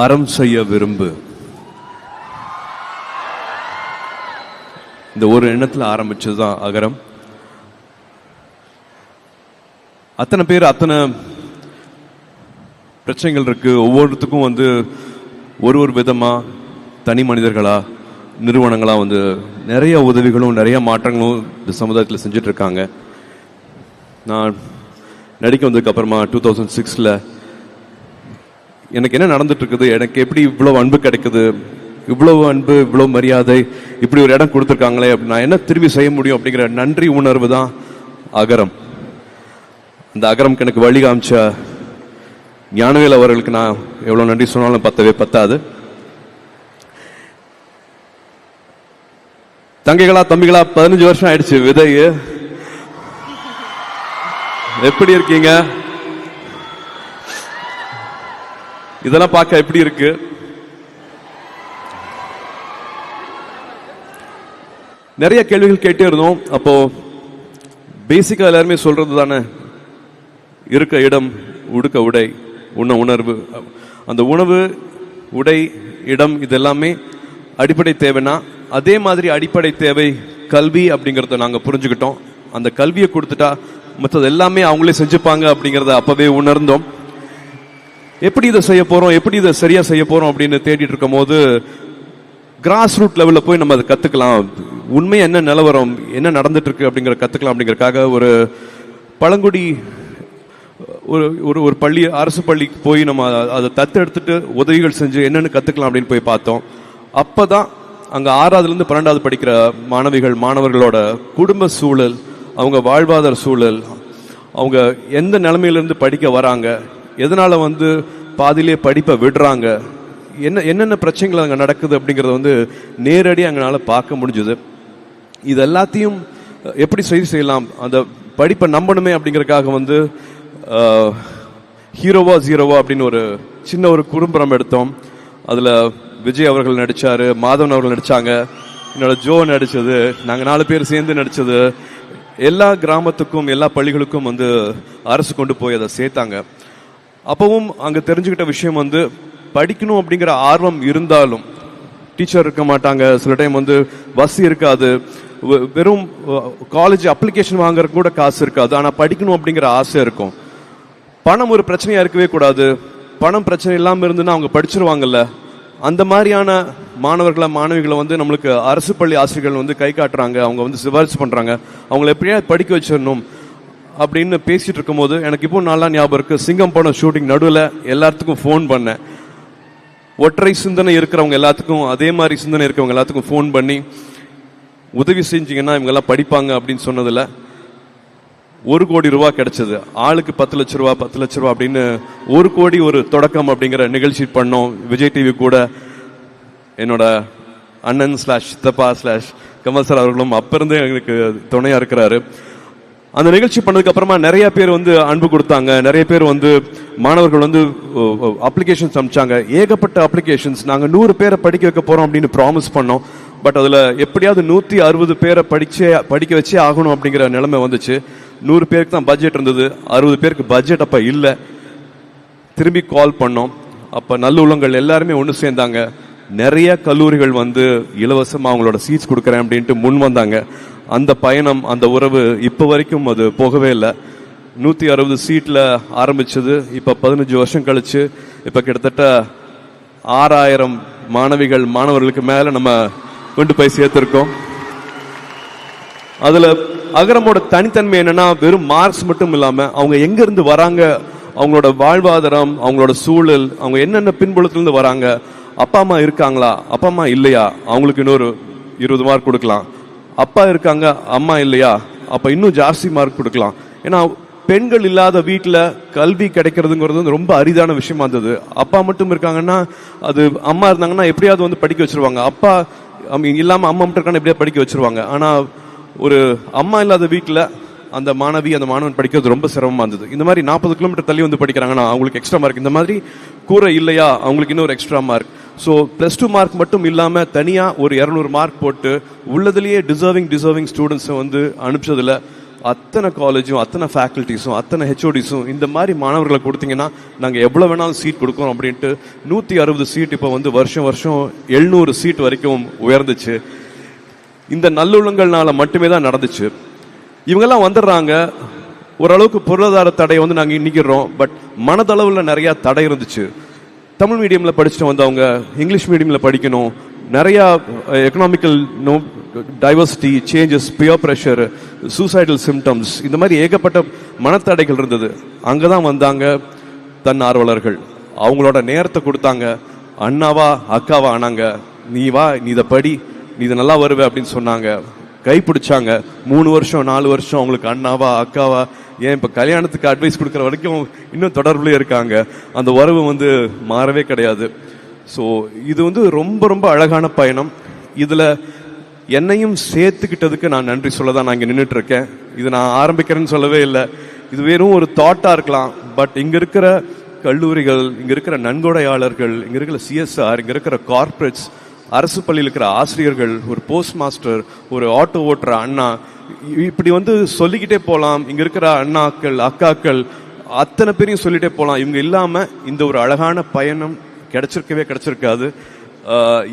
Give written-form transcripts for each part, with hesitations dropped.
அறம் செய்ய விரும்பு. இந்த ஒரு எண்ணத்தில் ஆரம்பிச்சதுதான் அகரம். அத்தனை பேர் அத்தனை பிரச்சனைகள் இருக்கு. ஒவ்வொருத்துக்கும் ஒரு விதமா தனி மனிதர்களா நிறுவனங்களா நிறைய உதவிகளும் நிறைய மாற்றங்களும் இந்த சமுதாயத்தில் செஞ்சுட்டு இருக்காங்க. நான் நடிக்க வந்ததுக்கு அப்புறமா 2006 எனக்கு என்ன நடந்துட்டு இருக்குது, எனக்கு எப்படி இவ்வளவு அன்பு கிடைக்குது, இவ்வளவு அன்பு இவ்வளவு மரியாதை, இப்படி ஒரு இடம் கொடுத்துருக்காங்களே, நான் என்ன திரும்பி செய்ய முடியும் அப்படிங்கிற நன்றி உணர்வு தான் அகரம். அந்த அகரம்க்கு எனக்கு வழி காமிச்ச ஞானவேல் அவர்களுக்கு நான் எவ்வளவு நன்றி சொன்னாலும் பத்தாது. தங்கைகளா தம்பிகளா 15 வருஷம் ஆயிடுச்சு விதை. எப்படி இருக்கீங்க? இதெல்லாம் பார்க்க எப்படி இருக்கு? நிறைய கேள்விகள் கேட்டே இருந்தோம். அப்போ பேசிக்கா எல்லாருமே சொல்றது தானே, இருக்க இடம், உடுக்க உடை, உண்ண உணர்வு. அந்த உணவு, உடை, இடம் இதெல்லாமே அடிப்படை தேவைன்னா அதே மாதிரி அடிப்படை தேவை கல்வி அப்படிங்கறத நாங்க புரிஞ்சுக்கிட்டோம். அந்த கல்வியை கொடுத்துட்டா மற்றது எல்லாமே அவங்களே செஞ்சுப்பாங்க அப்படிங்கறத அப்பவே உணர்ந்தோம். எப்படி இதை செய்ய போறோம், எப்படி இதை சரியா செய்ய போறோம் அப்படின்னு தேடிட்டு இருக்கும் போது கிராஸ் ரூட் லெவல்ல போய் நம்ம அதை கத்துக்கலாம், உண்மை என்ன நிலவரம், என்ன நடந்துட்டு இருக்கு அப்படிங்கிற கத்துக்கலாம் அப்படிங்கறதுக்காக ஒரு பழங்குடி ஒரு பள்ளி, அரசு பள்ளிக்கு போய் நம்ம அதை தத்தெடுத்துட்டு உதவிகள் செஞ்சு என்னன்னு கத்துக்கலாம் அப்படின்னு போய் பார்த்தோம். அப்பதான் அங்க 6வது இருந்து 12வது படிக்கிற மாணவர்களோட குடும்ப சூழல், அவங்க வாழ்வாதார சூழல், அவங்க எந்த நிலைமையிலிருந்து படிக்க வராங்க, எதனால பாதியிலே படிப்பை விடுறாங்க, என்னென்ன பிரச்சனைகள் அங்கே நடக்குது அப்படிங்கறத நேரடியாக அங்கனால பார்க்க முடிஞ்சது. இது எல்லாத்தையும் எப்படி செய்யலாம், அந்த படிப்பை நம்பணுமே அப்படிங்கறதுக்காக ஹீரோவா ஜீரோவா அப்படின்னு ஒரு சின்ன ஒரு குறும்படம் எடுத்தோம். அதுல விஜய் அவர்கள் நடிச்சாரு, மாதவன் அவர்கள் நடிச்சாங்க, என்னோட ஜோ நடிச்சது, நாங்க 4 பேர் சேர்ந்து நடிச்சது. எல்லா கிராமத்துக்கும் எல்லா பள்ளிகளுக்கும் அரசு கொண்டு போய் அதை சேர்த்தாங்க. அப்பவும் அங்க தெரிஞ்சுக்கிட்ட விஷயம் படிக்கணும் அப்படிங்கிற ஆர்வம் இருந்தாலும் டீச்சர் இருக்க மாட்டாங்க, சில டைம் பஸ் இருக்காது, வெறும் காலேஜ் அப்ளிகேஷன் வாங்குறதுக்கு கூட காசு இருக்காது. ஆனா படிக்கணும் அப்படிங்கிற ஆசை இருக்கும். பணம் ஒரு பிரச்சனையா இருக்கவே கூடாது. பணம் பிரச்சனை இல்லாம இருந்துன்னா அவங்க படிச்சிருவாங்கல்ல. அந்த மாதிரியான மாணவர்களை மாணவிகளை நம்மளுக்கு அரசு பள்ளி ஆசிரியர்கள் கை காட்டுறாங்க, அவங்க சிபாரிசு பண்றாங்க, அவங்களை எப்படியா படிக்க வச்சிடணும் அப்படின்னு பேசிட்டு இருக்கும் போது எனக்கு இப்போ நல்லா ஞாபகம் இருக்கு. சிங்கம் படம் ஷூட்டிங் நடுவில் எல்லாத்துக்கும் ஃபோன் பண்ணேன். ஒற்றை சிந்தனை இருக்கிறவங்க எல்லாத்துக்கும், அதே மாதிரி சிந்தனை இருக்கிறவங்க எல்லாத்துக்கும் ஃபோன் பண்ணி உதவி செஞ்சீங்கன்னா இவங்க எல்லாம் படிப்பாங்க அப்படின்னு சொன்னதுல 1 கோடி ரூபாய் கிடைச்சது. ஆளுக்கு 10 லட்ச ரூபா 10 லட்ச ரூபா அப்படின்னு 1 கோடி ஒரு தொடக்கம் அப்படிங்கிற நிகழ்ச்சி பண்ணோம். விஜய் டிவி கூட என்னோட அண்ணன் சித்தப்பா கமல் சார் அவர்களும் அப்ப இருந்தே எங்களுக்கு துணையா இருக்கிறாரு. அந்த நிகழ்ச்சி பண்ணதுக்கு அப்புறமா நிறைய பேர் அன்பு கொடுத்தாங்க. நிறைய பேர் மாணவர்கள் அப்ளிகேஷன்ஸ் அனுப்பிச்சாங்க. ஏகப்பட்ட அப்ளிகேஷன்ஸ். நாங்க 100 பேரை படிக்க வைக்க போறோம் அப்படின்னு ப்ராமிஸ் பண்ணோம். பட் அதுல எப்படியாவது 160 பேரை படிக்க வச்சே ஆகணும் அப்படிங்கிற நிலைமை வந்துச்சு. 100 பேருக்கு தான் பட்ஜெட் இருந்தது, 60 பேருக்கு பட்ஜெட் அப்ப இல்ல. திரும்பி கால் பண்ணோம். அப்ப நல்லுள்ளங்கள் எல்லாருமே ஒன்று சேர்ந்தாங்க. நிறைய கல்லூரிகள் இலவசமா அவங்களோட சீட்ஸ் கொடுக்கறேன் அப்படின்ட்டு முன் வந்தாங்க. அந்த பயணம், அந்த உறவு இப்ப வரைக்கும் அது போகவே இல்லை. 160 சீட்ல ஆரம்பிச்சது இப்ப 15 வருஷம் கழிச்சு இப்ப கிட்டத்தட்ட 6000 மாணவர்களுக்கு மேல நம்ம கொண்டு போய் சேர்த்திருக்கோம். அதுல அகரமோட தனித்தன்மை என்னன்னா, வெறும் மார்க்ஸ் மட்டும் இல்லாம அவங்க எங்க இருந்து வராங்க, அவங்களோட வாழ்வாதாரம், அவங்களோட சூழல், அவங்க என்னென்ன பின்புலத்துல இருந்து வராங்க, அப்பா அம்மா இருக்காங்களா, அப்பா அம்மா இல்லையா, அவங்களுக்கு இன்னொரு 20 மார்க் கொடுக்கலாம், அப்பா இருக்காங்க அம்மா இல்லையா, அப்ப இன்னும் ஜாஸ்தி மார்க் கொடுக்கலாம். ஏன்னா பெண்கள் இல்லாத வீட்டுல கல்வி கிடைக்கிறதுங்கிறது ரொம்ப அரிதான விஷயமா இருந்தது. அப்பா மட்டும் இருக்காங்கன்னா, அது அம்மா இருந்தாங்கன்னா எப்படியாவது படிக்க வச்சிருவாங்க. அப்பா இல்லாம அம்மா மட்டும் இருக்காங்க எப்படியா படிக்க வச்சிருவாங்க. ஆனா ஒரு அம்மா இல்லாத வீட்டுல அந்த மாணவன் படிக்கிறது ரொம்ப சிரமமா இருந்தது. இந்த மாதிரி 40 கிலோமீட்டர் தள்ளி படிக்கிறாங்கன்னா அவங்களுக்கு எக்ஸ்ட்ரா மார்க். இந்த மாதிரி கூரை இல்லையா, அவங்களுக்கு இன்னொரு எக்ஸ்ட்ரா மார்க். ஸோ +2 மார்க் மட்டும் இல்லாம தனியா ஒரு 200 மார்க் போட்டு உள்ளதுலயே டிசர்விங் ஸ்டூடெண்ட்ஸை அனுப்பிச்சதுல அத்தனை காலேஜும் அத்தனை ஃபேக்கல்ட்டிஸும் அத்தனை ஹெச்ஓடிஸும் இந்த மாதிரி மாணவர்களை கொடுத்தீங்கன்னா நாங்கள் எவ்வளோ வேணாலும் சீட் கொடுக்குறோம் அப்படின்ட்டு 160 சீட் இப்போ வந்து வருஷம் 700 சீட் வரைக்கும் உயர்ந்துச்சு. இந்த நல்லுள்ளங்கள்னால மட்டுமே தான் நடந்துச்சு. இவங்கெல்லாம் வந்துடுறாங்க, ஓரளவுக்கு பொருளாதார தடையை வந்து நாங்கள் இன்னிக்கிறோம். பட் மனதளவில் நிறையா தடை இருந்துச்சு. தமிழ் மீடியமில் படிச்சுட்டு வந்தவங்க இங்கிலீஷ் மீடியமில் படிக்கணும், நிறையா economical diversity changes, peer pressure, suicidal symptoms, இந்த மாதிரி ஏகப்பட்ட மனத்தடைகள் இருந்தது. அங்கே தான் வந்தாங்க தன்னார்வலர்கள். அவங்களோட நேரத்தை கொடுத்தாங்க, அண்ணாவா அக்காவா ஆனாங்க. நீ வா, நீ இதை படி, நீ இது நல்லா வருவே அப்படின்னு சொன்னாங்க. கைப்பிடிச்சாங்க. 3 வருஷம் 4 வருஷம் அவங்களுக்கு அண்ணாவா அக்காவா, ஏன் இப்போ கல்யாணத்துக்கு அட்வைஸ் கொடுக்குற வரைக்கும் இன்னும் தொடர்புலேயே இருக்காங்க. அந்த உறவு வந்து மாறவே கிடையாது. ஸோ இது வந்து ரொம்ப ரொம்ப அழகான பயணம். இதில் என்னையும் சேர்த்துக்கிட்டதுக்கு நான் நன்றி சொல்ல தான் நான் இங்கே நின்றுட்டு இருக்கேன். இது நான் ஆரம்பிக்கிறேன்னு சொல்லவே இல்லை. இது வெறும் ஒரு தாட்டாக இருக்கலாம். பட் இங்கே இருக்கிற கல்லூரிகள், இங்கே இருக்கிற நன்கொடையாளர்கள், இங்கே இருக்கிற சிஎஸ்ஆர், இங்கே இருக்கிற கார்ப்பரேட்ஸ், அரசு பள்ளியில் இருக்கிற ஆசிரியர்கள், ஒரு போஸ்ட் மாஸ்டர், ஒரு ஆட்டோ ஓட்டுற அண்ணா, இப்படி வந்து சொல்லிக்கிட்டே போகலாம். இங்க இருக்கிற அண்ணாக்கள் அக்காக்கள் அத்தனை பேரையும் சொல்லிட்டே போகலாம். இவங்க இல்லாம இந்த ஒரு அழகான பயணம் கிடைச்சிருக்காது.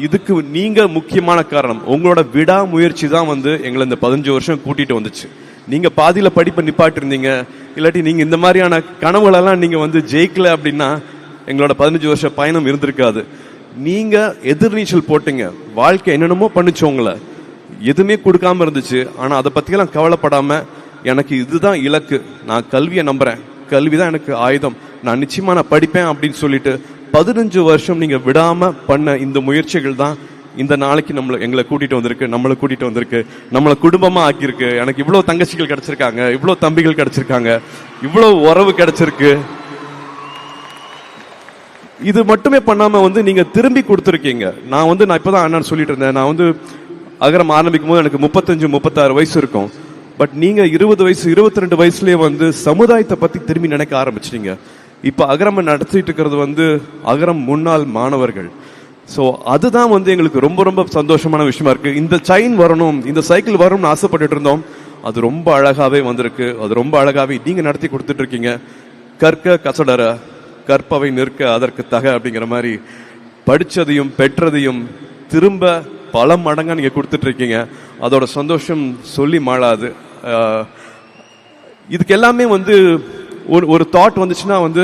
இதுக்கு நீங்க முக்கியமான காரணம். உங்களோட விடாமுயற்சி தான் வந்து எங்களை இந்த 15 வருஷம் கூட்டிட்டு வந்துச்சு. நீங்க பாதியில படிப்பை நிப்பாட்டி இருந்தீங்க, இல்லாட்டி நீங்க இந்த மாதிரியான கனவுகளெல்லாம் நீங்க வந்து ஜெயிக்கல அப்படின்னா எங்களோட 15 வருஷ பயணம் இருந்திருக்காது. நீங்க எதிர்நீச்சல் போட்டீங்க. வாழ்க்கை என்னென்னமோ பண்ணிச்சு, உங்களை எதுவுமே கொடுக்காம இருந்துச்சு. ஆனா அதை பத்தியெல்லாம் கவலைப்படாம எனக்கு இதுதான் இலக்கு, நான் கல்வியை நம்புறேன், கல்விதான் எனக்கு ஆயுதம், நான் நிச்சயமா நான் படிப்பேன் அப்படின்னு சொல்லிட்டு 15 வருஷம் நீங்க விடாம பண்ண இந்த முயற்சிகள் தான் இந்த நாளைக்கு எங்களை கூட்டிட்டு வந்திருக்கு, நம்மளை கூட்டிட்டு வந்திருக்கு, நம்மளை குடும்பமா ஆக்கியிருக்கு. எனக்கு இவ்வளவு தங்கச்சிகள் கிடைச்சிருக்காங்க, இவ்வளவு தம்பிகள் கிடைச்சிருக்காங்க, இவ்வளவு உறவு கிடைச்சிருக்கு. இது மட்டுமே பண்ணாம வந்து நீங்க திரும்பி கொடுத்துருக்கீங்க. நான் இப்பதான் அண்ணன் சொல்லிட்டு இருந்தேன், நான் வந்து அகரம் ஆரம்பிக்கும் போது எனக்கு 35-36 வயசு இருக்கும். பட் நீங்க 20 வயசு 22 வயசுலயே வந்து சமுதாயத்தை பத்தி திரும்பி நினைக்க ஆரம்பிச்சிட்டீங்க. இப்ப அகரம் நடத்திட்டு இருக்கிறது வந்து அகரம் முன்னாள் மாணவர்கள். ஸோ அதுதான் வந்து எங்களுக்கு ரொம்ப ரொம்ப சந்தோஷமான விஷயமா இருக்கு. இந்த செயின் வரணும், இந்த சைக்கிள் வரணும்னு ஆசைப்பட்டுட்டு இருந்தோம். அது ரொம்ப அழகாவே வந்திருக்கு. அது ரொம்ப அழகாவே நீங்க நடத்தி கொடுத்துட்டு இருக்கீங்க. கற்க கசடர கற்பவை நிற்க அதற்கு தக அப்படிங்கிற மாதிரி படிச்சதையும் பெற்றதையும் திரும்ப பல மடங்கா நீங்க கொடுத்துட்டு இருக்கீங்க. அதோட சந்தோஷம் சொல்லி மாளாது. இதுக்கு எல்லாமே வந்து ஒரு தாட் வந்துச்சுன்னா வந்து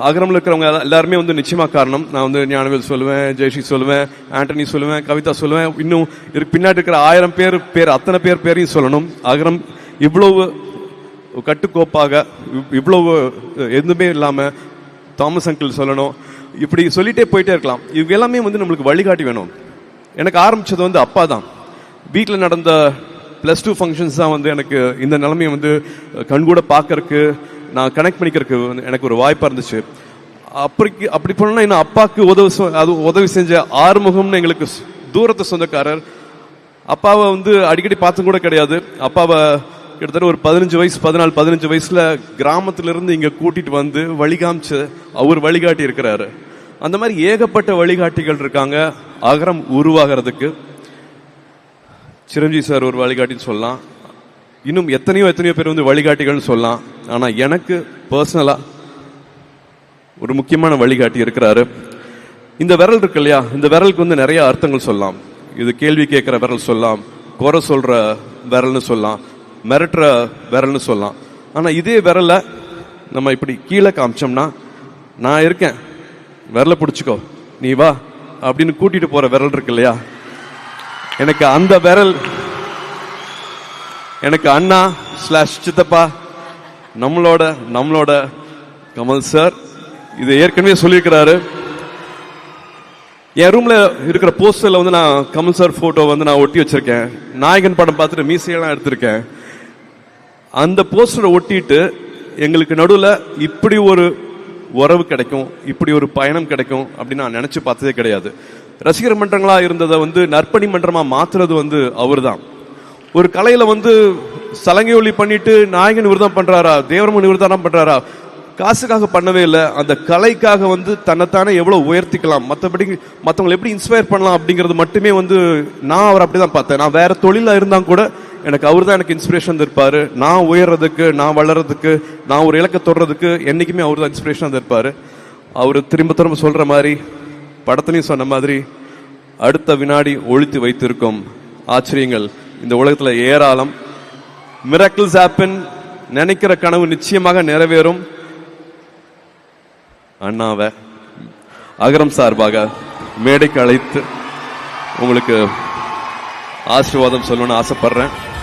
அகரம்ல இருக்கிறவங்க எல்லாருமே வந்து நிச்சயமா காரணம். நான் வந்து ஞானவேல் சொல்லுவேன், ஜெயஸ்ரீ சொல்லுவேன், ஆண்டனி சொல்லுவேன், கவிதா சொல்லுவேன், இன்னும் பின்னாடி இருக்கிற 1000 பேர் அத்தனை பேரையும் சொல்லணும். அகரம் இவ்வளவு கட்டுக்கோப்பாக, இவ்வளவு எதுவுமே இல்லாம தாமஸ் அங்கிள் சொல்லணும், இப்படி சொல்லிட்டே போயிட்டே இருக்கலாம். இவங்க எல்லாமே வந்து நம்மளுக்கு வழிகாட்டி வேணும். எனக்கு ஆரம்பிச்சது வந்து அப்பா தான். வீட்டில் நடந்த +2 ஃபங்க்ஷன்ஸ் தான் வந்து எனக்கு இந்த நிலைமையை வந்து கண்கூட பார்க்கறதுக்கு, நான் கனெக்ட் பண்ணிக்கிறதுக்கு எனக்கு ஒரு வாய்ப்பாக இருந்துச்சு. அப்படி போனா இன்னும் அப்பாவுக்கு உதவி செஞ்ச ஆறுமுகம்னு எங்களுக்கு தூரத்து சொந்தக்காரர். அப்பாவை வந்து அடிக்கடி பார்த்தும் கூட கிடையாது. அப்பாவை கிட்டத்தட்ட ஒரு 14-15 வயசுல கிராமத்திலிருந்து இங்க கூட்டிட்டு வந்து வழிகாமிச்சு அவர் வழிகாட்டி இருக்கிறாரு. அந்த மாதிரி ஏகப்பட்ட வழிகாட்டிகள் இருக்காங்க அகரம் உருவாகிறதுக்கு. சிரஞ்சீவி சார் ஒரு வழிகாட்டின்னு சொல்லலாம். இன்னும் எத்தனையோ பேர் வந்து வழிகாட்டிகள்னு சொல்லலாம். ஆனா எனக்கு பர்சனலா ஒரு முக்கியமான வழிகாட்டி இருக்கிறாரு. இந்த விரல் இருக்கு இல்லையா, இந்த விரலுக்கு வந்து நிறைய அர்த்தங்கள் சொல்லலாம். இது கேள்வி கேட்கிற விரல் சொல்லலாம், குறை சொல்ற விரல்னு சொல்லலாம், மிரட்டுற விரல்னு சொல்லலாம். ஆனா இதே விரலை நம்ம இப்படி கீழே காமிச்சோம்னா, நான் இருக்கேன், விரலை பிடிச்சிக்கோ, நீ வா அப்படின்னு கூட்டிட்டு போற விரல் இருக்கு இல்லையா, எனக்கு அந்த விரல், எனக்கு அண்ணா / சித்தப்பா, நம்மளோட கமல் சார் இதை ஏற்கனவே சொல்லியிருக்கிறாரு. என் ரூம்ல இருக்கிற போஸ்டர்ல வந்து நான் கமல் சார் போட்டோ வந்து நான் ஒட்டி வச்சிருக்கேன். நாயகன் படம் பார்த்துட்டு மீசையெல்லாம் எடுத்திருக்கேன். அந்த போஸ்டரை ஒட்டிட்டு எங்களுக்கு நடுவில் இப்படி ஒரு உறவு கிடைக்கும், இப்படி ஒரு பயணம் கிடைக்கும் அப்படின்னு நான் நினைச்சு பார்த்ததே கிடையாது. ரசிகர் மன்றங்களா இருந்ததை வந்து நற்பணி மன்றமா மாத்துறது வந்து அவர் தான். ஒரு கலையில வந்து சலங்கை ஒளி பண்ணிட்டு நாயகன் இவர் பண்றாரா, தேவரமன் இவர் தான் பண்றாரா, காசுக்காக பண்ணவே இல்லை. அந்த கலைக்காக வந்து தன்னைத்தானே எவ்வளவு உயர்த்திக்கலாம், மற்றபடி மற்றவங்களை எப்படி இன்ஸ்பயர் பண்ணலாம் அப்படிங்கிறது மட்டுமே வந்து நான் அவர் அப்படிதான் பார்த்தேன். நான் வேற தொழிலா இருந்தா கூட எனக்கு அவர் தான் எனக்கு இன்ஸ்பிரேஷன் இருப்பாரு. நான் உயர்றதுக்கு, நான் வளர்றதுக்கு, நான் ஒரு இலக்கை தொடுறதுக்கு என்னைக்குமே அவர் தான் இன்ஸ்பிரேஷன் இருப்பாரு. அவர் திரும்ப திரும்ப சொல்ற மாதிரி, படத்துலையும் சொன்ன மாதிரி, அடுத்த வினாடி ஒழித்து வைத்திருக்கும் ஆச்சரியங்கள் இந்த உலகத்துல ஏராளம். Miracles happen. நினைக்கிற கனவு நிச்சயமாக நிறைவேறும். அண்ணாவை அகரம் சார்பாக மேடைக்கு அழைத்து உங்களுக்கு ஆசீர்வாதம் சொல்லணும்னு ஆசைப்படுறேன்.